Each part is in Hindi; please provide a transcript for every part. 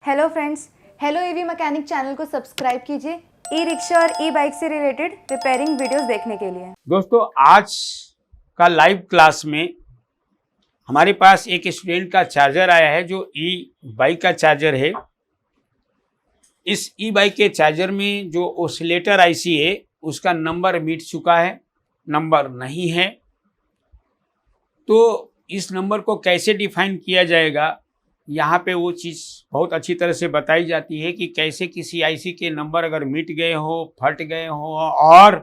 Hello friends, hello EV mechanic channel को सब्सक्राइब कीजिए ई रिक्शा और ई बाइक से रिलेटेड रिपेयरिंग वीडियोस देखने के लिए। दोस्तों, आज का लाइव क्लास में हमारे पास एक स्टूडेंट का चार्जर आया है जो ई बाइक का चार्जर है। इस ई बाइक के चार्जर में जो ओसिलेटर आईसी है उसका नंबर मिट चुका है, नंबर नहीं है। तो इस नंबर को कैसे डिफाइन किया जाएगा, यहाँ पे वो चीज़ बहुत अच्छी तरह से बताई जाती है कि कैसे किसी आईसी के नंबर अगर मिट गए हो, फट गए हो और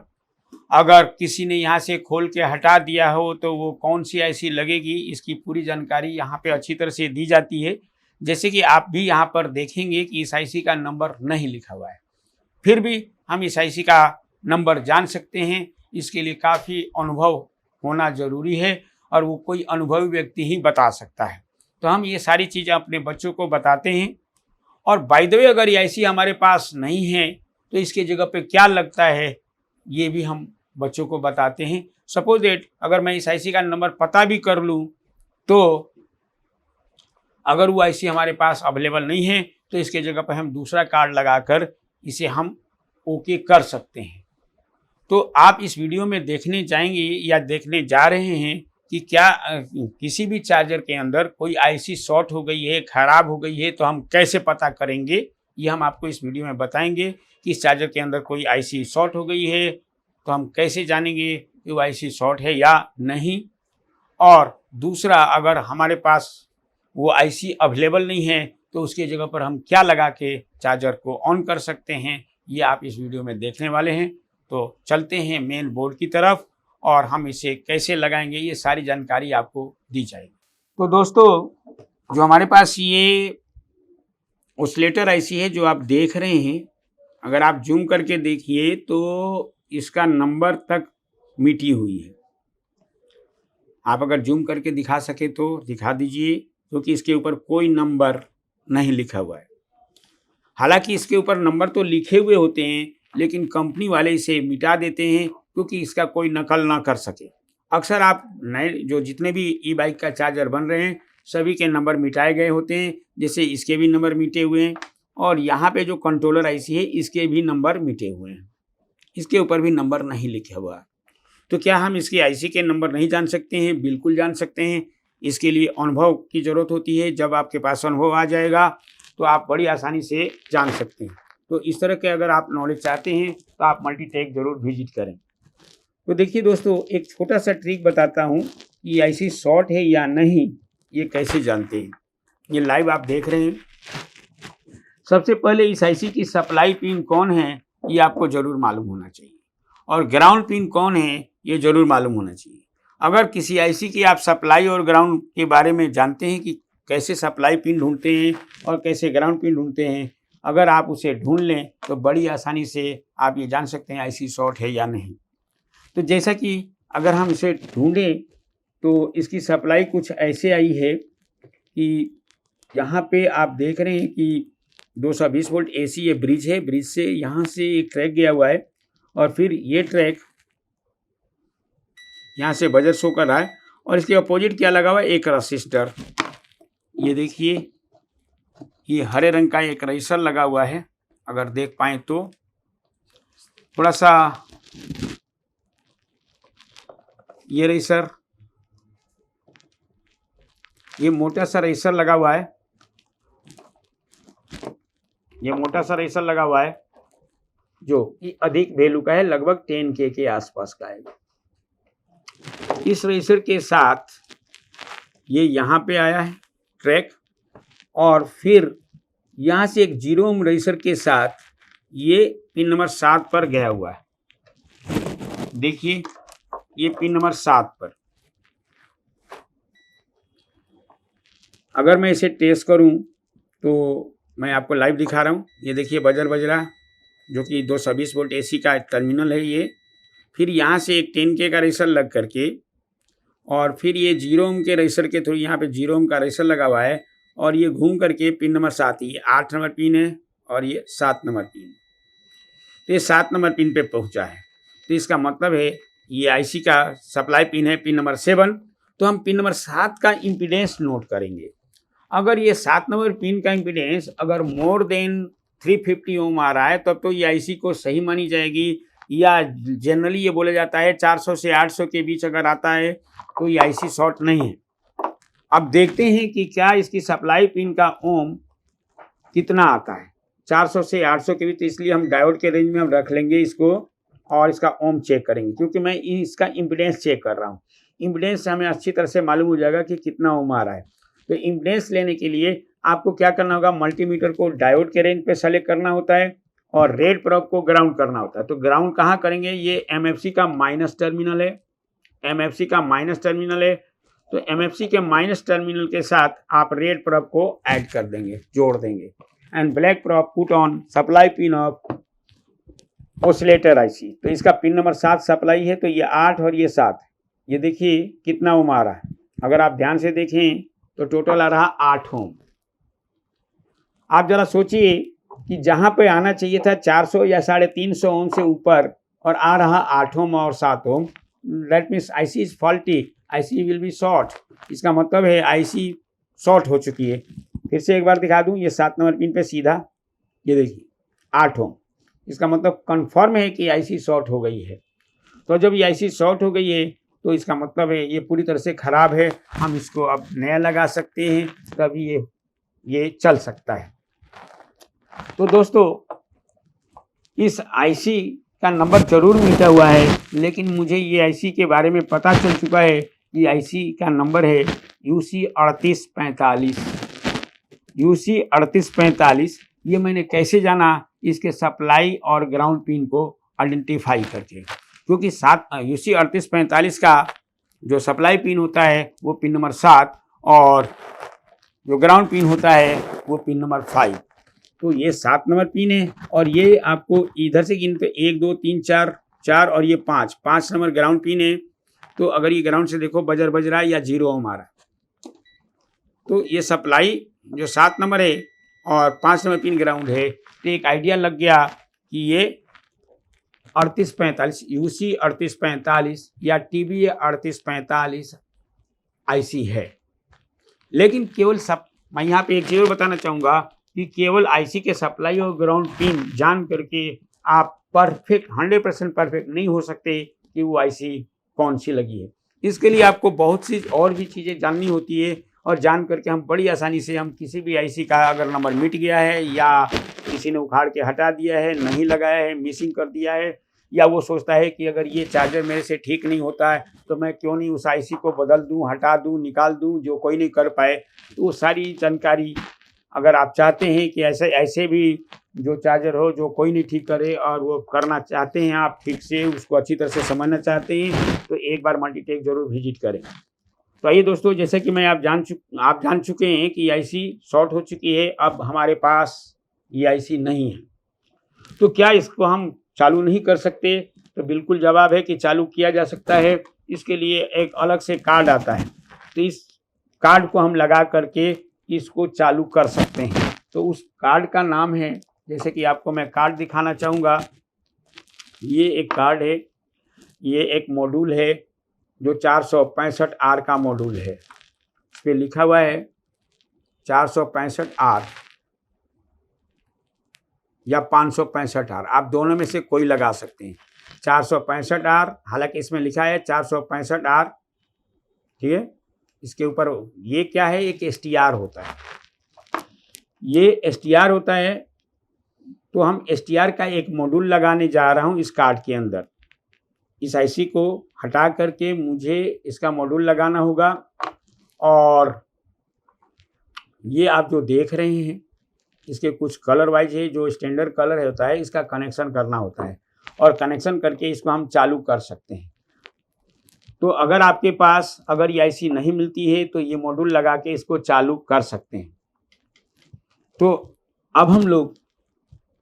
अगर किसी ने यहाँ से खोल के हटा दिया हो तो वो कौन सी आईसी लगेगी, इसकी पूरी जानकारी यहाँ पे अच्छी तरह से दी जाती है। जैसे कि आप भी यहाँ पर देखेंगे कि इस आईसी का नंबर नहीं लिखा हुआ है, फिर भी हम इस आईसी का नंबर जान सकते हैं। इसके लिए काफ़ी अनुभव होना ज़रूरी है और वो कोई अनुभवी व्यक्ति ही बता सकता है। तो हम ये सारी चीज़ें अपने बच्चों को बताते हैं। और बाय द वे, अगर ये आईसी हमारे पास नहीं है तो इसके जगह पे क्या लगता है ये भी हम बच्चों को बताते हैं। सपोज दैट अगर मैं इस आईसी का नंबर पता भी कर लूँ तो अगर वो आईसी हमारे पास अवेलेबल नहीं है तो इसके जगह पर हम दूसरा कार्ड लगाकर इसे हम ओके कर सकते हैं। तो आप इस वीडियो में देखने जाएंगे या देखने जा रहे हैं कि क्या किसी भी चार्जर के अंदर कोई आईसी शॉर्ट हो गई है, ख़राब हो गई है, तो हम कैसे पता करेंगे, ये हम आपको इस वीडियो में बताएंगे कि इस चार्जर के अंदर कोई आईसी शॉर्ट हो गई है तो हम कैसे जानेंगे कि वो आईसी शॉर्ट है या नहीं। और दूसरा, अगर हमारे पास वो आईसी अवेलेबल नहीं है तो उसके जगह पर हम क्या लगा के चार्जर को ऑन कर सकते हैं, ये आप इस वीडियो में देखने वाले हैं। तो चलते हैं मेन बोर्ड की तरफ और हम इसे कैसे लगाएंगे ये सारी जानकारी आपको दी जाएगी। तो दोस्तों, जो हमारे पास ये ओसिलेटर आईसी है जो आप देख रहे हैं, अगर आप जूम करके देखिए तो इसका नंबर तक मिटी हुई है। आप अगर जूम करके दिखा सके तो दिखा दीजिए, क्योंकि इसके ऊपर कोई नंबर नहीं लिखा हुआ है। हालांकि इसके ऊपर नंबर तो लिखे हुए होते हैं लेकिन कंपनी वाले इसे मिटा देते हैं क्योंकि इसका कोई नकल ना कर सके। अक्सर आप नए जो जितने भी ई बाइक का चार्जर बन रहे हैं सभी के नंबर मिटाए गए होते हैं। जैसे इसके भी नंबर मिटे हुए हैं और यहाँ पे जो कंट्रोलर आईसी है इसके भी नंबर मिटे हुए हैं, इसके ऊपर भी नंबर नहीं लिखा हुआ। तो क्या हम इसके आईसी के नंबर नहीं जान सकते हैं? बिल्कुल जान सकते हैं। इसके लिए अनुभव की ज़रूरत होती है। जब आपके पास अनुभव आ जाएगा तो आप बड़ी आसानी से जान सकते हैं। तो इस तरह के अगर आप नॉलेज चाहते हैं तो आप मल्टीटेक ज़रूर विजिट करें। तो देखिए दोस्तों, एक छोटा सा ट्रिक बताता हूँ कि आईसी शॉर्ट है या नहीं, ये कैसे जानते हैं। ये लाइव आप देख रहे हैं। सबसे पहले इस आईसी की सप्लाई पिन कौन है ये आपको ज़रूर मालूम होना चाहिए और ग्राउंड पिन कौन है ये ज़रूर मालूम होना चाहिए। अगर किसी आईसी की आप सप्लाई और ग्राउंड के बारे में जानते हैं कि कैसे सप्लाई पिन ढूंढते हैं और कैसे ग्राउंड पिन ढूंढते हैं, अगर आप उसे ढूंढ लें तो बड़ी आसानी से आप ये जान सकते हैं आईसी शॉर्ट है या नहीं। तो जैसा कि अगर हम इसे ढूंढें तो इसकी सप्लाई कुछ ऐसे आई है कि यहाँ पे आप देख रहे हैं कि 220 वोल्ट एसी ये ब्रिज है। ब्रिज से यहाँ से एक ट्रैक गया हुआ है और फिर ये ट्रैक यहाँ से बजर शो कर रहा है और इसके अपोजिट क्या लगा हुआ है, एक रसिस्टर। ये देखिए, ये हरे रंग का एक रजिस्टर लगा हुआ है। अगर देख पाएँ तो थोड़ा सा ये रजिस्टर, ये मोटा सा रजिस्टर लगा हुआ है। ये मोटा सा रजिस्टर लगा हुआ है जो कि अधिक वैल्यू का है, लगभग 10K के आसपास का है। इस रजिस्टर के साथ ये यहाँ पे आया है ट्रैक और फिर यहाँ से एक 0 ओम रजिस्टर के साथ ये पिन नंबर 7 पर गया हुआ है। देखिए, ये पिन नंबर 7 पर अगर मैं इसे टेस्ट करूं तो मैं आपको लाइव दिखा रहा हूं। ये देखिए बजर बज रहा, जो कि 220 वोल्ट एसी का टर्मिनल है ये। फिर यहाँ से एक 10K का रजिस्टर लग करके और फिर ये 0 ओम के रजिस्टर के थ्रू यहाँ पे 0 ओम का रजिस्टर लगा हुआ है और ये घूम करके पिन नंबर 7, ये 8 नंबर पिन है और ये 7 नंबर पिन, तो ये 7 नंबर पिन पे पहुँचा है। तो इसका मतलब है ये आईसी का सप्लाई पिन है पिन नंबर 7। तो हम पिन नंबर 7 का इम्पीडेंस नोट करेंगे। अगर ये 7 नंबर पिन का इम्पीडेंस अगर मोर देन 350 ओम आ रहा है तब तो ये आईसी को सही मानी जाएगी, या जनरली ये बोला जाता है 400 से 800 के बीच अगर आता है तो ये आईसी शॉर्ट नहीं है। अब देखते हैं कि क्या इसकी सप्लाई पिन का ओम कितना आता है, 400 से 800 के बीच। तो इसलिए हम डायोड के रेंज में हम रख लेंगे इसको और इसका ओम चेक करेंगे, क्योंकि मैं इसका इम्पीडेंस चेक कर रहा हूँ। इम्पीडेंस से हमें अच्छी तरह से मालूम हो जाएगा कि कितना ओम आ रहा है। तो इम्पीडेंस लेने के लिए आपको क्या करना होगा, मल्टीमीटर को डायोड के रेंज पे सेलेक्ट करना होता है और रेड प्रोब को ग्राउंड करना होता है। तो ग्राउंड कहाँ करेंगे, ये एमएफसी का माइनस टर्मिनल है, एमएफसी का माइनस टर्मिनल है। तो एमएफसी के माइनस टर्मिनल के साथ आप रेड प्रोब को ऐड कर देंगे, जोड़ देंगे। And black probe put on supply pin of oscillator IC. तो इसका पिन नंबर 7 सप्लाई है, तो ये 8 और ये 7, ये देखिए कितना ओम आ रहा है। अगर आप ध्यान से देखें तो टोटल आ रहा 8 ओम। आप जरा सोचिए कि जहाँ पे आना चाहिए था 400 या 350 ओम से ऊपर और आ रहा 8 ओम और 7 ohm, that means IC is faulty, IC will be short. इसका मतलब है आईसी शॉर्ट हो चुकी है। फिर से एक बार दिखा दूं, ये 7 नंबर पिन पे सीधा ये देखिए 8 ओम, इसका मतलब कन्फर्म है कि आईसी शॉर्ट हो गई है। तो जब ये आईसी शॉर्ट हो गई है तो इसका मतलब है ये पूरी तरह से ख़राब है, हम इसको अब नया लगा सकते हैं, तभी ये चल सकता है। तो दोस्तों इस आईसी का नंबर जरूर मिटा हुआ है, लेकिन मुझे ये आईसी के बारे में पता चल चुका है कि आईसी का नंबर है UC 3845। UC 3845 ये मैंने कैसे जाना, इसके सप्लाई और ग्राउंड पिन को आइडेंटिफाई करके, क्योंकि UC 3845 का जो सप्लाई पिन होता है वो पिन नंबर 7 और जो ग्राउंड पिन होता है वो पिन नंबर 5। तो ये 7 नंबर पिन है और ये आपको इधर से गिन पे 1 2 3 4 और ये 5 नंबर ग्राउंड पिन है। तो अगर ये ग्राउंड से देखो बजर बज रहा है या 0 ओम आ रहा है, तो ये सप्लाई जो 7 नंबर है और 5 नंबर पिन ग्राउंड है, तो एक आइडिया लग गया कि ये 3845 UC 3845 या TBA 3845 आईसी है। लेकिन केवल मैं यहाँ पे एक चीज़ और बताना चाहूँगा कि केवल आईसी के सप्लाई और ग्राउंड पिन जान करके आप परफेक्ट 100% परफेक्ट नहीं हो सकते कि वो आईसी कौन सी लगी है। इसके लिए आपको बहुत सी और भी चीज़ें जाननी होती है, और जान करके हम बड़ी आसानी से हम किसी भी आईसी का अगर नंबर मिट गया है या किसी ने उखाड़ के हटा दिया है, नहीं लगाया है, मिसिंग कर दिया है, या वो सोचता है कि अगर ये चार्जर मेरे से ठीक नहीं होता है तो मैं क्यों नहीं उस आईसी को बदल दूं, हटा दूं, निकाल दूं, जो कोई नहीं कर पाए। तो वो सारी जानकारी अगर आप चाहते हैं कि ऐसे भी जो चार्जर हो जो कोई नहीं ठीक करे और वो करना चाहते हैं आप ठीक से, उसको अच्छी तरह से समझना चाहते हैं, तो एक बार मल्टीटेक जरूर विजिट करें। तो आइए दोस्तों, जैसे कि मैं आप जान चुके हैं कि आईसी शॉर्ट हो चुकी है, अब हमारे पास ये आईसी नहीं है, तो क्या इसको हम चालू नहीं कर सकते? तो बिल्कुल जवाब है कि चालू किया जा सकता है। इसके लिए एक अलग से कार्ड आता है, तो इस कार्ड को हम लगा करके इसको चालू कर सकते हैं। तो उस कार्ड का नाम है, जैसे कि आपको मैं कार्ड दिखाना चाहूँगा, ये एक कार्ड है, ये एक मॉड्यूल है जो 465R का मॉड्यूल है। इस पर लिखा हुआ है 465R या 565R, आप दोनों में से कोई लगा सकते हैं। 465R, हालांकि इसमें लिखा है 465R, ठीक है। इसके ऊपर ये क्या है, एक STR होता है, ये STR होता है। तो हम STR का एक मॉड्यूल लगाने जा रहा हूँ इस कार्ड के अंदर। इस आईसी को हटा करके मुझे इसका मॉड्यूल लगाना होगा, और ये आप जो देख रहे हैं इसके कुछ कलर वाइज है, जो स्टैंडर्ड कलर होता है इसका कनेक्शन करना होता है, और कनेक्शन करके इसको हम चालू कर सकते हैं। तो अगर आपके पास अगर ये आईसी नहीं मिलती है तो ये मॉड्यूल लगा के इसको चालू कर सकते हैं। तो अब हम लोग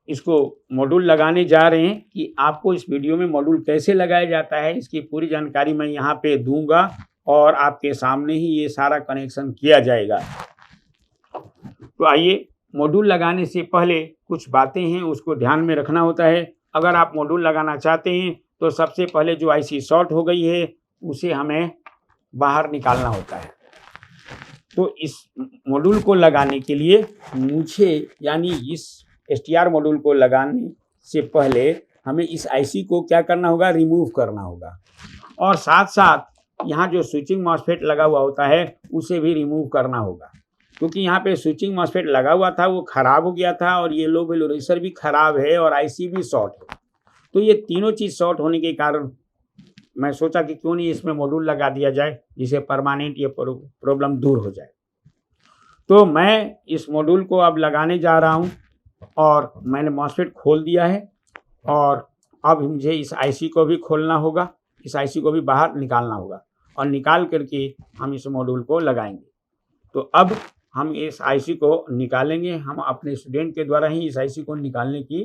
इसको मॉड्यूल लगाने जा रहे हैं कि आपको इस वीडियो में मॉड्यूल कैसे लगाया जाता है इसकी पूरी जानकारी मैं यहाँ पे दूंगा, और आपके सामने ही ये सारा कनेक्शन किया जाएगा। तो आइए, मॉड्यूल लगाने से पहले कुछ बातें हैं उसको ध्यान में रखना होता है। अगर आप मॉड्यूल लगाना चाहते हैं तो सबसे पहले जो आईसी शॉर्ट हो गई है उसे हमें बाहर निकालना होता है। तो इस मॉड्यूल को लगाने के लिए मुझे यानी इस STR मॉड्यूल को लगाने से पहले हमें इस IC को क्या करना होगा, रिमूव करना होगा। और साथ साथ यहाँ जो स्विचिंग मॉसफेट लगा हुआ होता है उसे भी रिमूव करना होगा, क्योंकि यहाँ पे स्विचिंग मॉसफेट लगा हुआ था वो ख़राब हो गया था और ये लो वैल्यू रेजिस्टर भी ख़राब है और IC भी शॉर्ट है। तो ये तीनों चीज़ शॉर्ट होने के कारण मैं सोचा कि क्यों नहीं इसमें मॉड्यूल लगा दिया जाए जिससे परमानेंट ये प्रॉब्लम दूर हो जाए। तो मैं इस मॉड्यूल को अब लगाने जा रहा हूँ और मैंने मॉसफेट खोल दिया है और अब मुझे इस IC को भी खोलना होगा, इस IC को भी बाहर निकालना होगा और निकाल करके हम इस मॉड्यूल को लगाएंगे। तो अब हम इस IC को निकालेंगे, हम अपने स्टूडेंट के द्वारा ही इस IC को निकालने की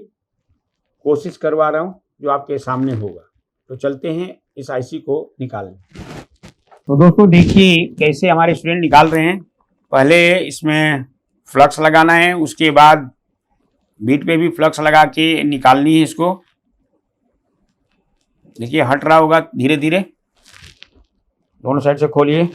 कोशिश करवा रहा हूँ जो आपके सामने होगा। तो चलते हैं इस IC को निकालने। तो दोस्तों देखिए कैसे हमारे स्टूडेंट निकाल रहे हैं। पहले इसमें फ्लक्स लगाना है, उसके बाद बीट पे भी फ्लक्स लगा के निकालनी है इसको। देखिए हट रहा होगा धीरे धीरे, दोनों साइड से खोलिए।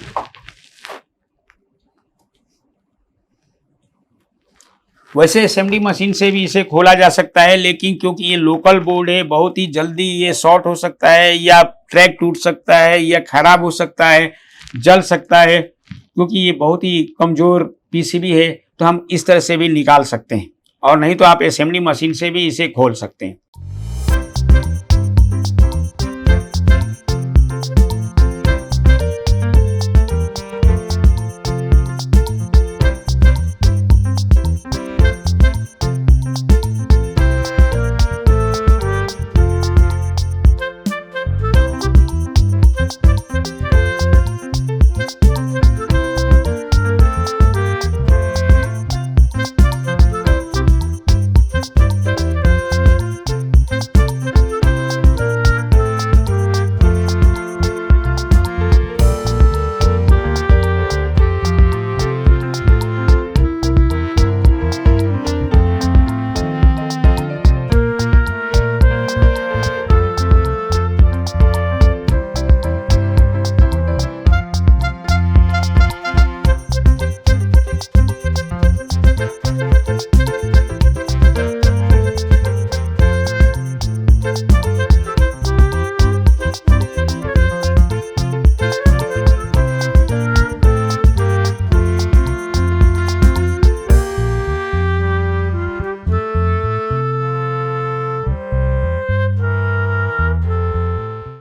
वैसे एसएमडी मशीन से भी इसे खोला जा सकता है, लेकिन क्योंकि ये लोकल बोर्ड है बहुत ही जल्दी ये शॉर्ट हो सकता है या ट्रैक टूट सकता है या खराब हो सकता है, जल सकता है, क्योंकि ये बहुत ही कमज़ोर पीसीबी है। तो हम इस तरह से भी निकाल सकते हैं और नहीं तो आप एसएमडी मशीन से भी इसे खोल सकते हैं।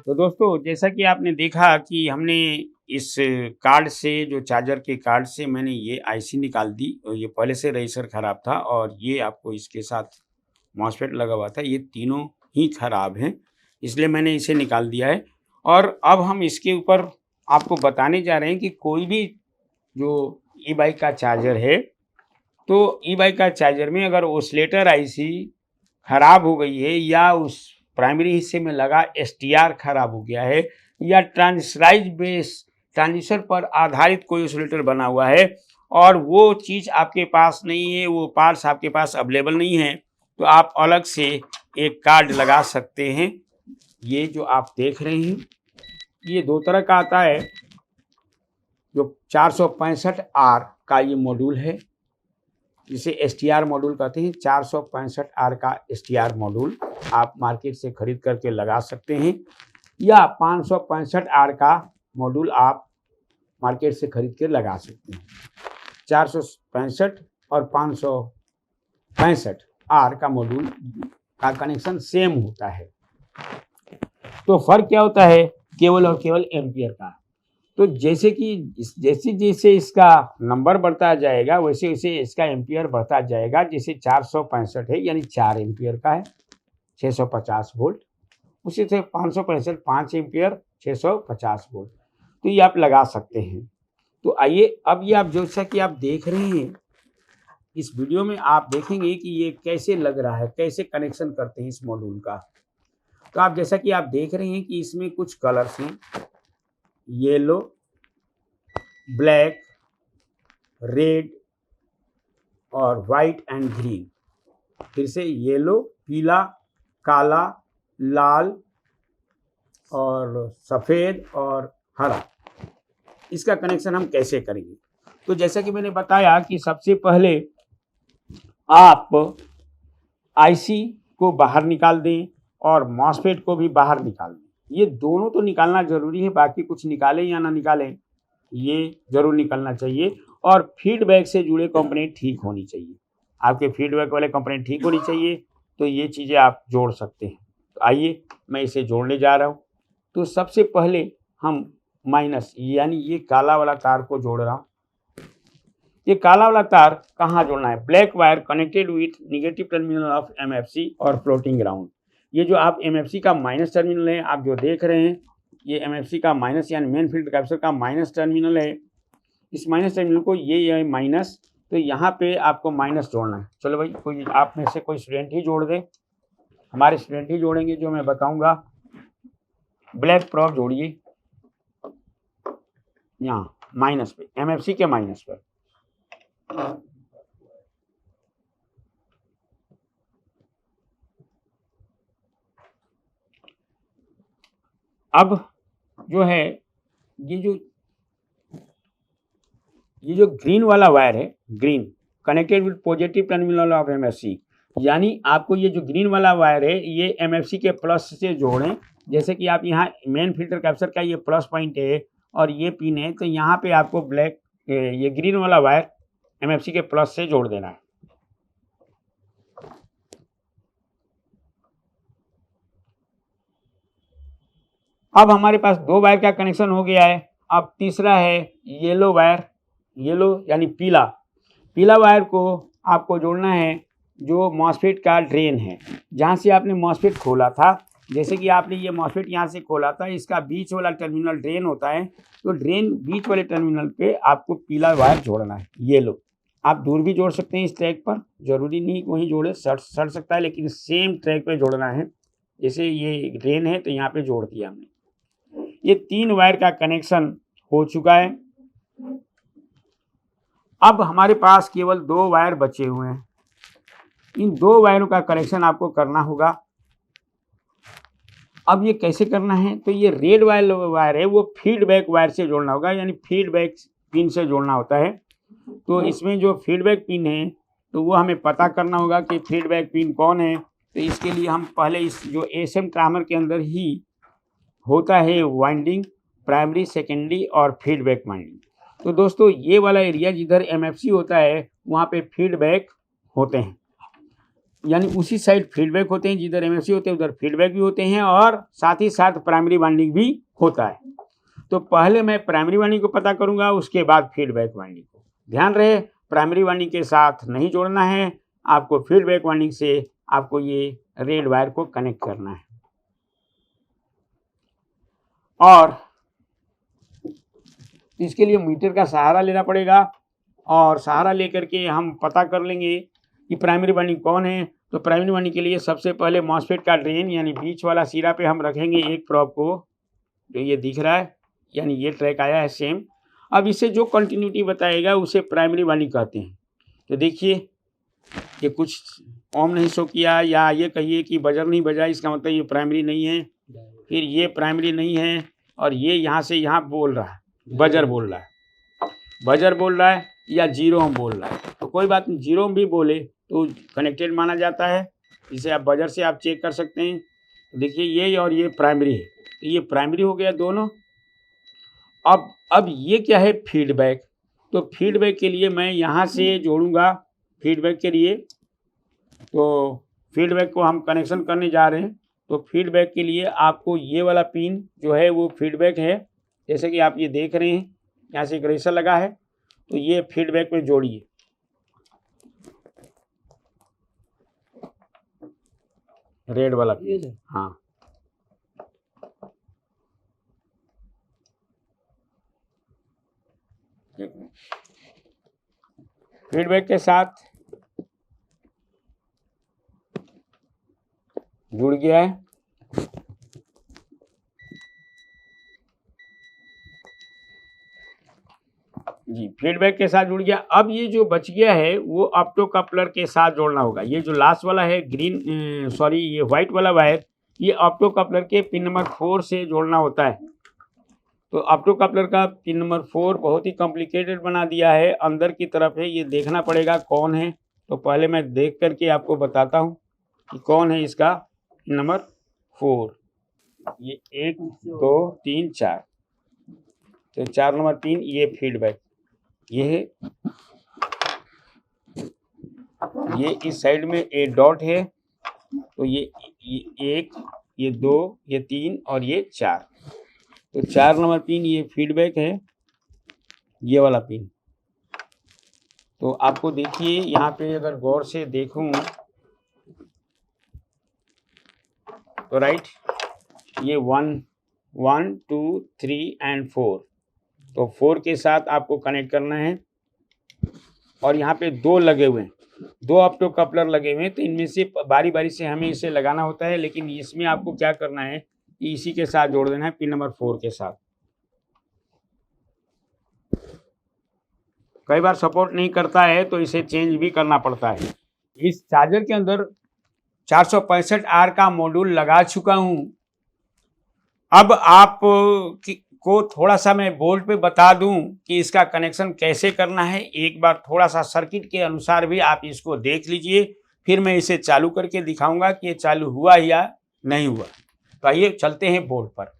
तो दोस्तों जैसा कि आपने देखा कि हमने इस कार्ड से, जो चार्जर के कार्ड से मैंने ये IC निकाल दी और ये पहले से रजिस्टर ख़राब था और ये आपको इसके साथ मॉसफेट लगा हुआ था, ये तीनों ही ख़राब हैं, इसलिए मैंने इसे निकाल दिया है। और अब हम इसके ऊपर आपको बताने जा रहे हैं कि कोई भी जो ई-बाइक का चार्जर है, तो ई-बाइक का चार्जर में अगर ओसिलेटर IC ख़राब हो गई है या उस प्राइमरी हिस्से में लगा STR खराब हो गया है या ट्रांजिस्टराइज बेस ट्रांजिस्टर पर आधारित कोई ओसिलेटर बना हुआ है और वो चीज़ आपके पास नहीं है, वो पार्ट्स आपके पास अवेलेबल नहीं है, तो आप अलग से एक कार्ड लगा सकते हैं। ये जो आप देख रहे हैं ये दो तरह का आता है। जो 465R का ये मॉड्यूल है, जिसे STR मॉड्यूल कहते हैं, 465R का STR मॉड्यूल आप मार्केट से खरीद करके लगा सकते हैं या 565R का मॉड्यूल आप मार्केट से खरीद के लगा सकते हैं। 465 और 565R का मॉड्यूल का कनेक्शन सेम होता है। तो फर्क क्या होता है, केवल और केवल एम्पियर का। तो जैसे जैसे इसका नंबर बढ़ता जाएगा वैसे वैसे इसका एम्पियर बढ़ता जाएगा। जैसे 465 है यानी 4 एम्पियर का है, 650 वोल्ट, उसी से 565 5 एम्पियर 650 वोल्ट। तो ये आप लगा सकते हैं। तो आइए अब ये आप जैसा कि आप देख रहे हैं इस वीडियो में, आप देखेंगे कि ये कैसे लग रहा है, कैसे कनेक्शन करते हैं इस मॉड्यूल का। तो आप जैसा कि आप देख रहे हैं कि इसमें कुछ कलर्स हैं, येलो, ब्लैक, रेड और वाइट एंड ग्रीन। फिर से येलो, पीला, काला, लाल और सफ़ेद और हरा। इसका कनेक्शन हम कैसे करेंगे, तो जैसा कि मैंने बताया कि सबसे पहले आप आईसी को बाहर निकाल दें और मॉसफेट को भी बाहर निकाल दें। ये दोनों तो निकालना जरूरी है, बाकी कुछ निकालें या ना निकालें ये जरूर निकलना चाहिए। और फीडबैक से जुड़े कंपोनेंट ठीक होनी चाहिए, आपके फीडबैक वाले कंपोनेंट ठीक होनी चाहिए, तो ये चीज़ें आप जोड़ सकते हैं। तो आइए मैं इसे जोड़ने जा रहा हूँ। तो सबसे पहले हम माइनस यानी ये काला वाला तार को जोड़ रहा हूँ। ये काला वाला तार कहाँ जोड़ना है? Black wire connected with negative terminal of MFC और फ्लोटिंग ग्राउंड। ये जो आप एमएफसी का माइनस टर्मिनल है, आप जो देख रहे हैं, ये एमएफसी का माइनस यानी मेन फील्ड कैपेसिटर का माइनस टर्मिनल है। इस माइनस टर्मिनल को ये माइनस, तो यहाँ पे आपको माइनस जोड़ना है। चलो भाई, कोई आप में से कोई स्टूडेंट ही जोड़ दे, हमारे स्टूडेंट ही जोड़ेंगे जो मैं बताऊंगा। ब्लैक प्रोब जोड़िए यहाँ माइनस पे, एमएफसी के माइनस पर। अब जो है ये जो ग्रीन वाला वायर है, green connected with positive terminal of MFC, यानी आपको ये जो ग्रीन वाला वायर है ये एमएफसी के प्लस से जोड़ें। जैसे कि आप यहाँ मेन फिल्टर कैप्चर का ये प्लस पॉइंट है और ये पिन है, तो यहाँ पे आपको ब्लैक ये ग्रीन वाला वायर एमएफसी के प्लस से जोड़ देना है। अब हमारे पास दो वायर का कनेक्शन हो गया है। अब तीसरा है येलो वायर, येलो यानी पीला, पीला वायर को आपको जोड़ना है जो मॉसफेट का ड्रेन है, जहाँ से आपने मॉसफेट खोला था। जैसे कि आपने ये मॉसफेट यहाँ से खोला था, इसका बीच वाला टर्मिनल ड्रेन होता है, तो ड्रेन बीच वाले टर्मिनल पे आपको पीला वायर जोड़ना है, येलो। आप दूर भी जोड़ सकते हैं इस ट्रैक पर, जरूरी नहीं वहीं जोड़े, सड़ सकता है, लेकिन सेम ट्रैक पे जोड़ना है। जैसे ये ड्रेन है तो यहाँ पे जोड़ दिया हमने। ये 3 वायर का कनेक्शन हो चुका है। अब हमारे पास केवल 2 वायर बचे हुए हैं। इन 2 वायरों का कनेक्शन आपको करना होगा। अब ये कैसे करना है? तो ये रेड वायर है, वो फीडबैक वायर से जोड़ना होगा, यानी फीडबैक पिन से जोड़ना होता है। तो इसमें जो फीडबैक पिन है तो वो हमें पता करना होगा कि फीडबैक पिन कौन है। तो इसके लिए हम पहले इस जो एसएम ट्रांसफार्मर के अंदर ही होता है वाइंडिंग, प्राइमरी, सेकेंडरी और फीडबैक वाइंडिंग। तो दोस्तों ये वाला एरिया जिधर एमएफसी होता है वहाँ पे फीडबैक होते हैं, यानी उसी साइड फीडबैक होते हैं, जिधर एमएफसी होते हैं उधर फीडबैक भी होते हैं, और साथ ही साथ प्राइमरी वाइंडिंग भी होता है। तो पहले मैं प्राइमरी वाइंडिंग को पता करूंगा, उसके बाद फीडबैक वाइंडिंग को। ध्यान रहे, प्राइमरी वाइंडिंग के साथ नहीं जोड़ना है, आपको फीडबैक वाइंडिंग से आपको ये रेड वायर को कनेक्ट करना है। और इसके लिए मीटर का सहारा लेना पड़ेगा, और सहारा लेकर के हम पता कर लेंगे कि प्राइमरी वाइंडिंग कौन है। तो प्राइमरी वाइंडिंग के लिए सबसे पहले मॉसफेट का ड्रेन यानी बीच वाला सिरा पे हम रखेंगे एक प्रोब को, जो ये दिख रहा है, यानी ये ट्रैक आया है सेम। अब इससे जो कंटिन्यूटी बताएगा उसे प्राइमरी वाइंडिंग कहते हैं। तो देखिए ये कुछ ओम नहीं शो किया, या ये कहिए कि बजर नहीं बजा, इसका मतलब ये प्राइमरी नहीं है। फिर ये प्राइमरी नहीं है, और ये यहाँ से यहाँ बोल रहा है, बजर बोल रहा है, बजर बोल रहा है या जीरो ओम बोल रहा है। तो कोई बात नहीं, जीरो ओम भी बोले तो कनेक्टेड माना जाता है। इसे आप बजर से आप चेक कर सकते हैं। तो देखिए ये और ये प्राइमरी है, तो ये प्राइमरी हो गया दोनों। अब ये क्या है? फीडबैक। तो फीडबैक के लिए मैं यहाँ से जोड़ूंगा फीडबैक के लिए। तो फीडबैक को हम कनेक्शन करने जा रहे हैं। तो फीडबैक के लिए आपको ये वाला पिन जो है वो फीडबैक है, जैसे कि आप ये देख रहे हैं, यहाँ से एक रेसर लगा है, तो ये फीडबैक में जोड़िए। रेड वाला पिन, हाँ। फीडबैक के साथ जुड़ गया है। जी, फीडबैक के साथ जुड़ गया। अब ये जो बच गया है वो ऑप्टो कपलर के साथ जोड़ना होगा। ये जो लास्ट वाला है ये व्हाइट वाला वायर, ये ऑप्टो कपलर के पिन नंबर 4 से जोड़ना होता है। तो ऑप्टो कपलर का पिन नंबर 4 बहुत ही कॉम्प्लिकेटेड बना दिया है, अंदर की तरफ है, ये देखना पड़ेगा कौन है। तो पहले मैं देख करके आपको बताता हूँ कि कौन है इसका पिन नंबर 4। ये 1 2 3 4, तो 4 नंबर पिन ये फीडबैक, ये है, ये इस साइड में ए डॉट है, तो ये 1, ये 2, ये 3 और ये 4। तो 4 नंबर पिन ये फीडबैक है, ये वाला पिन। तो आपको देखिए यहाँ पे अगर गौर से देखूं तो राइट, ये 1 1 2 3 एंड 4, तो 4 के साथ आपको कनेक्ट करना है। और यहाँ पे 2 लगे हुए हैं, 2 ऑप्टो कपलर लगे हुए हैं, तो इनमें से बारी बारी से हमें इसे लगाना होता है। लेकिन इसमें आपको क्या करना है कि इसी के साथ जोड़ देना है, पिन नंबर 4 के साथ। कई बार सपोर्ट नहीं करता है तो इसे चेंज भी करना पड़ता है। इस चार्जर के अंदर 465R का मॉड्यूल लगा चुका हूं। अब आप को थोड़ा सा मैं बोर्ड पे बता दूं कि इसका कनेक्शन कैसे करना है। एक बार थोड़ा सा सर्किट के अनुसार भी आप इसको देख लीजिए, फिर मैं इसे चालू करके दिखाऊंगा कि ये चालू हुआ या नहीं हुआ। तो आइए चलते हैं बोर्ड पर।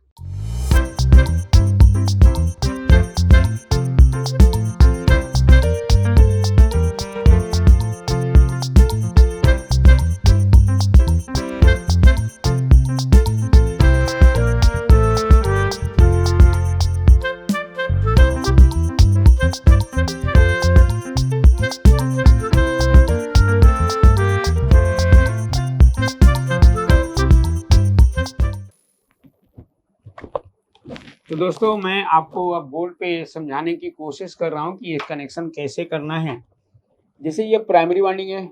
तो दोस्तों मैं आपको अब बोर्ड पे समझाने की कोशिश कर रहा हूँ कि ये कनेक्शन कैसे करना है। जैसे ये प्राइमरी वाइंडिंग है,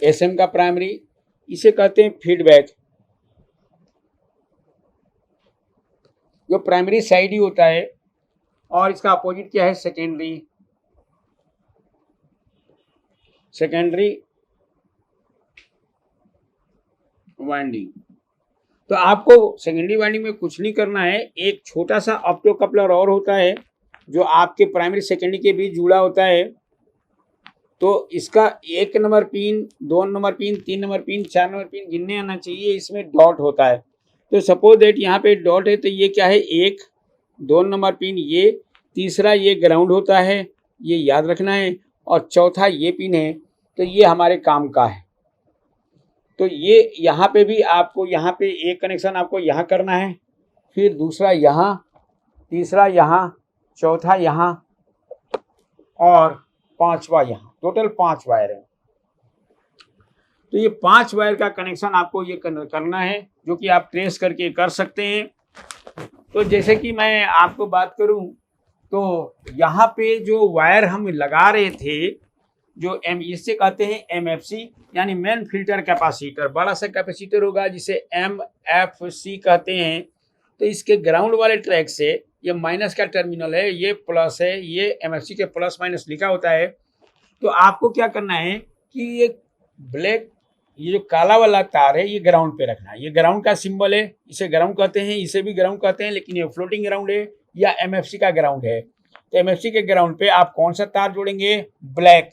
एसएम का प्राइमरी, इसे कहते हैं फीडबैक। जो प्राइमरी साइड ही होता है, और इसका अपोजिट क्या है, सेकेंडरी। Secondary winding. तो आपको सेकेंडरी वाइंडिंग में कुछ नहीं करना है, एक छोटा सा ऑप्टो कपलर और होता है जो आपके प्राइमरी सेकेंडरी के बीच जुड़ा होता है। तो इसका 1 number pin, 2 number pin, 3 number pin, 4 number pin गिनने आना चाहिए। इसमें डॉट होता है, तो सपोज दैट यहाँ पे डॉट है, तो ये क्या है, 1 2 नंबर पिन ये, तीसरा ये ग्राउंड होता है, ये याद रखना है, और चौथा ये पिन है। तो ये हमारे काम का है। तो ये यहाँ पे भी आपको, यहाँ पे एक कनेक्शन आपको यहाँ करना है, फिर दूसरा यहाँ, तीसरा यहाँ, चौथा यहाँ और पांचवा यहाँ। टोटल 5 वायर है। तो ये 5 वायर का कनेक्शन आपको ये करना है, जो कि आप ट्रेस करके कर सकते हैं। तो जैसे कि मैं आपको बात करूं, तो यहाँ पे जो वायर हम लगा रहे थे, जो इससे कहते हैं MFC, यानी मेन फिल्टर कैपेसिटर। बड़ा सा कैपेसिटर होगा जिसे MFC कहते हैं। तो इसके ग्राउंड वाले ट्रैक से, ये माइनस का टर्मिनल है, ये प्लस है, ये MFC के प्लस माइनस लिखा होता है। तो आपको क्या करना है कि ये ब्लैक, ये जो काला वाला तार है, ये ग्राउंड पे रखना है। ये ग्राउंड का सिंबल है, इसे ग्राउंड कहते हैं, इसे भी ग्राउंड कहते हैं, लेकिन ये फ्लोटिंग ग्राउंड है या MFC का ग्राउंड है। तो MFC के ग्राउंड पे आप कौन सा तार जोड़ेंगे, ब्लैक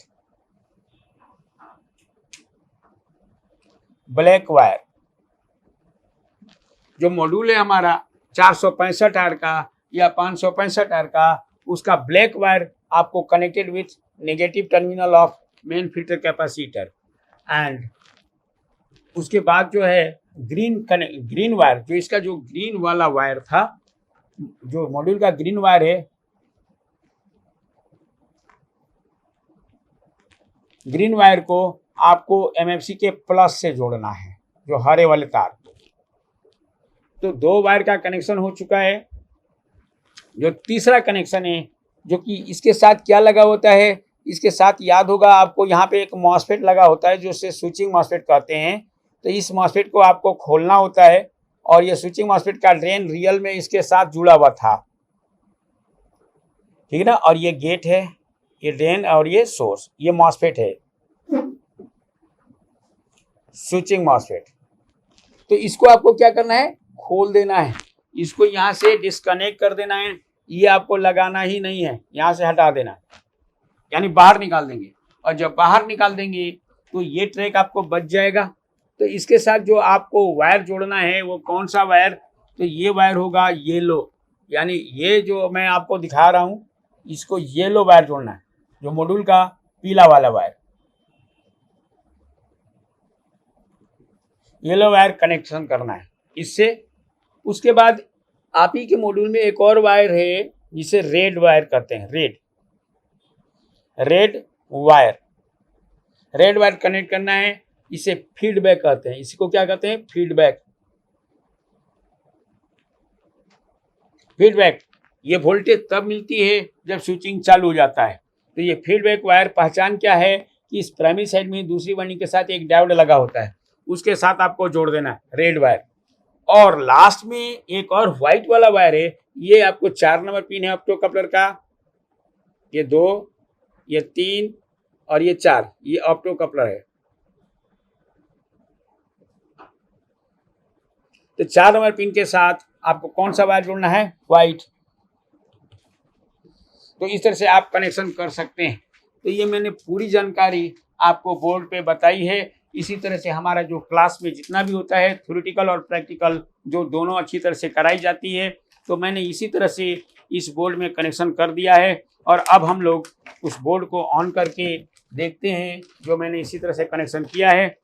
वायर। जो मॉड्यूल है हमारा 465R का या 565R का, उसका ब्लैक वायर आपको connected with negative terminal of main filter capacitor. And उसके बाद जो है ग्रीन वायर, जो इसका जो ग्रीन वाला वायर था, जो मॉड्यूल का ग्रीन वायर है, ग्रीन वायर को आपको MFC के प्लस से जोड़ना है, जो हरे वाले तार। तो 2 वायर का कनेक्शन हो चुका है। जो तीसरा कनेक्शन है, जो कि इसके साथ क्या लगा होता है, इसके साथ याद होगा आपको, यहाँ पे एक मॉसफेट लगा होता है, जो इसे स्विचिंग मॉसफेट कहते हैं। तो इस मॉसफेट को आपको खोलना होता है, और ये स्विचिंग मॉसफेट का ड्रेन रियल में इसके साथ जुड़ा हुआ था, ठीक है ना। और ये गेट है, ये ड्रेन और ये सोर्स, ये मॉसफेट है। Switching MOSFET. तो इसको आपको क्या करना है, खोल देना है, इसको यहाँ से डिस्कनेक्ट कर देना है, ये आपको लगाना ही नहीं है, यहाँ से हटा देना, यानी बाहर निकाल देंगे। और जब बाहर निकाल देंगे तो ये ट्रैक आपको बच जाएगा। तो इसके साथ जो आपको वायर जोड़ना है वो कौन सा वायर, तो ये वायर होगा येलो, यानी ये जो मैं आपको दिखा रहा हूँ इसको येलो वायर जोड़ना है, जो मॉड्यूल का पीला वाला वायर, येलो वायर कनेक्शन करना है इससे। उसके बाद आप ही के मॉड्यूल में एक और वायर है जिसे रेड वायर कहते हैं, रेड वायर कनेक्ट करना है, इसे फीडबैक कहते हैं। इसको क्या कहते हैं, फीडबैक। ये वोल्टेज तब मिलती है जब स्विचिंग चालू हो जाता है। तो ये फीडबैक वायर पहचान क्या है कि इस प्राइमरी साइड में दूसरी वाइंडिंग के साथ एक डायोड लगा होता है, उसके साथ आपको जोड़ देना है रेड वायर। और लास्ट में एक और व्हाइट वाला वायर है, ये आपको 4 नंबर पिन है ऑप्टो कपलर का, ये 2, ये 3 और ये 4, ये ऑप्टो कपलर है। तो 4 नंबर पिन के साथ आपको कौन सा वायर जोड़ना है, व्हाइट। तो इस तरह से आप कनेक्शन कर सकते हैं। तो ये मैंने पूरी जानकारी आपको बोर्ड पे बताई है। इसी तरह से हमारा जो क्लास में जितना भी होता है थ्योरेटिकल और प्रैक्टिकल, जो दोनों अच्छी तरह से कराई जाती है, तो मैंने इसी तरह से इस बोर्ड में कनेक्शन कर दिया है। और अब हम लोग उस बोर्ड को ऑन करके देखते हैं जो मैंने इसी तरह से कनेक्शन किया है।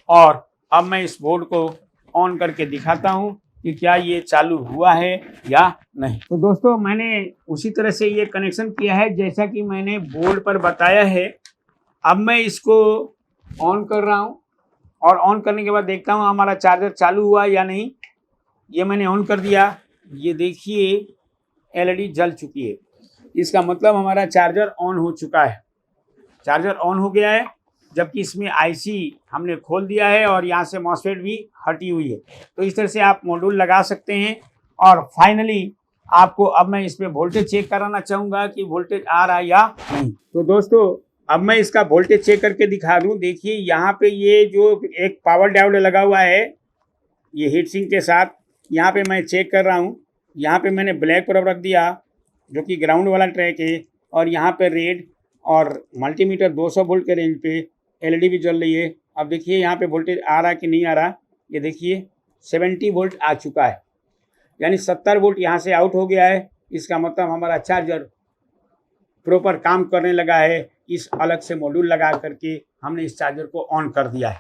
और अब मैं इस बोर्ड को ऑन करके दिखाता हूँ कि क्या ये चालू हुआ है या नहीं। तो दोस्तों मैंने उसी तरह से ये कनेक्शन किया है जैसा कि मैंने बोर्ड पर बताया है। अब मैं इसको ऑन कर रहा हूँ और ऑन करने के बाद देखता हूँ हमारा चार्जर चालू हुआ या नहीं। ये मैंने ऑन कर दिया, ये देखिए एलईडी जल चुकी है, इसका मतलब हमारा चार्जर ऑन हो चुका है, चार्जर ऑन हो गया है। जबकि इसमें आईसी हमने खोल दिया है और यहाँ से मॉसफेट भी हटी हुई है। तो इस तरह से आप मॉड्यूल लगा सकते हैं। और फाइनली आपको अब मैं इसमें वोल्टेज चेक कराना चाहूँगा कि वोल्टेज आ रहा है या नहीं। तो दोस्तों अब मैं इसका वोल्टेज चेक करके दिखा दूँ। देखिए यहाँ पे ये जो एक पावर डायोड लगा हुआ है ये हीट सिंक के साथ, यहाँ पे मैं चेक कर रहा हूँ। यहाँ पे मैंने ब्लैक पर रख दिया जो कि ग्राउंड वाला ट्रैक है, और यहाँ पे रेड, और मल्टीमीटर 200 वोल्ट के रेंज पे एलईडी भी जल रही है। अब देखिए यहाँ पे वोल्टेज आ रहा कि नहीं आ रहा, ये देखिए 70 वोल्ट आ चुका है, यानी 70 वोल्ट यहाँ से आउट हो गया है। इसका मतलब हमारा चार्जर प्रॉपर काम करने लगा है। इस अलग से मॉड्यूल लगा करके हमने इस चार्जर को ऑन कर दिया है।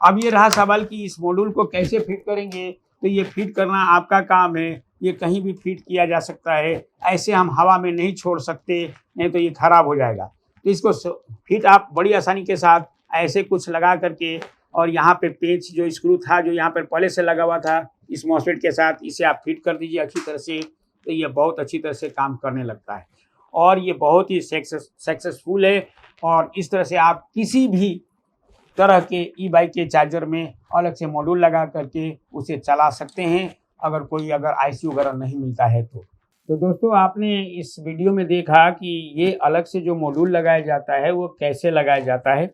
अब ये रहा सवाल कि इस मॉड्यूल को कैसे फिट करेंगे। तो ये फिट करना आपका काम है, ये कहीं भी फिट किया जा सकता है, ऐसे हम हवा में नहीं छोड़ सकते, नहीं तो ये खराब हो जाएगा। तो इसको फिट आप बड़ी आसानी के साथ ऐसे कुछ लगा करके, और यहाँ पे पेंच जो स्क्रू था जो यहाँ पर पहले से लगा हुआ था इस मॉसफेट के साथ, इसे आप फिट कर दीजिए अच्छी तरह से। तो ये बहुत अच्छी तरह से काम करने लगता है और ये बहुत ही सक्सेसफुल है। और इस तरह से आप किसी भी तरह के ई बाइक के चार्जर में अलग से मॉड्यूल लगा करके उसे चला सकते हैं, अगर आईसी वगैरह नहीं मिलता है तो दोस्तों आपने इस वीडियो में देखा कि ये अलग से जो मॉड्यूल लगाया जाता है वो कैसे लगाया जाता है।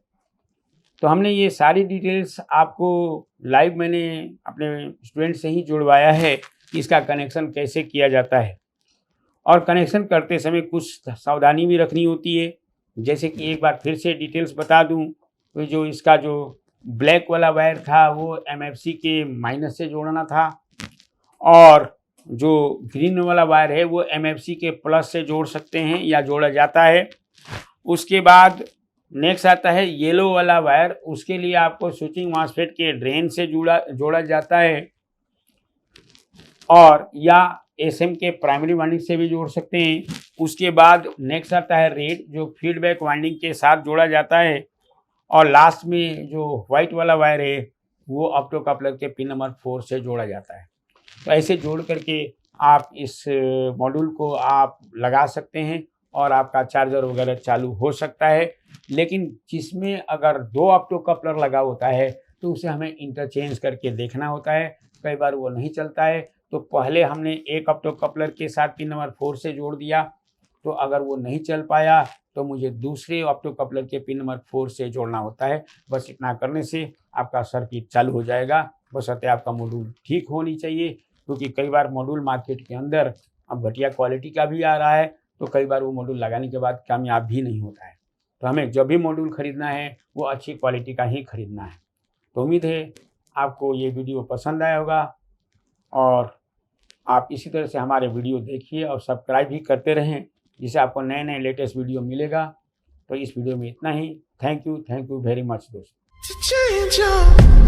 तो हमने ये सारी डिटेल्स आपको लाइव मैंने अपने स्टूडेंट से ही जुड़वाया है कि इसका कनेक्शन कैसे किया जाता है। और कनेक्शन करते समय कुछ सावधानी भी रखनी होती है, जैसे कि एक बार फिर से डिटेल्स बता दूं तो जो इसका जो ब्लैक वाला वायर था वो एमएफसी के माइनस से जोड़ना था, और जो ग्रीन वाला वायर है वो एमएफसी के प्लस से जोड़ सकते हैं या जोड़ा जाता है। उसके बाद नेक्स्ट आता है येलो वाला वायर, उसके लिए आपको स्विचिंग मॉसफेट के ड्रेन से जोड़ा जाता है, और या एसएम के प्राइमरी वाइंडिंग से भी जोड़ सकते हैं। उसके बाद नेक्स्ट आता है रेड, जो फीडबैक वाइंडिंग के साथ जोड़ा जाता है, और लास्ट में जो वाइट वाला वायर है वो ऑप्टो कपलर के पिन नंबर 4 से जोड़ा जाता है। तो ऐसे जोड़ करके आप इस मॉड्यूल को आप लगा सकते हैं और आपका चार्जर वगैरह चालू हो सकता है। लेकिन जिसमें अगर 2 ऑप्टो कपलर लगा होता है तो उसे हमें इंटरचेंज करके देखना होता है, कई बार वो नहीं चलता है। तो पहले हमने एक ऑप्टो कपलर के साथ पिन नंबर 4 से जोड़ दिया, तो अगर वो नहीं चल पाया तो मुझे दूसरे ऑप्टो कपलर के पिन नंबर 4 से जोड़ना होता है। बस इतना करने से आपका सर्किट चालू हो जाएगा, बशर्ते आपका मॉड्यूल ठीक होनी चाहिए, क्योंकि कई बार मॉड्यूल मार्केट के अंदर अब घटिया क्वालिटी का भी आ रहा है, तो कई बार वो मॉड्यूल लगाने के बाद कामयाब भी नहीं होता है। तो हमें जब भी मॉड्यूल ख़रीदना है वो अच्छी क्वालिटी का ही ख़रीदना है। तो उम्मीद है आपको ये वीडियो पसंद आया होगा और आप इसी तरह से हमारे वीडियो देखिए और सब्सक्राइब भी करते रहें, जिससे आपको नए नए लेटेस्ट वीडियो मिलेगा। तो इस वीडियो में इतना ही। थैंक यू वेरी मच दोस्तों।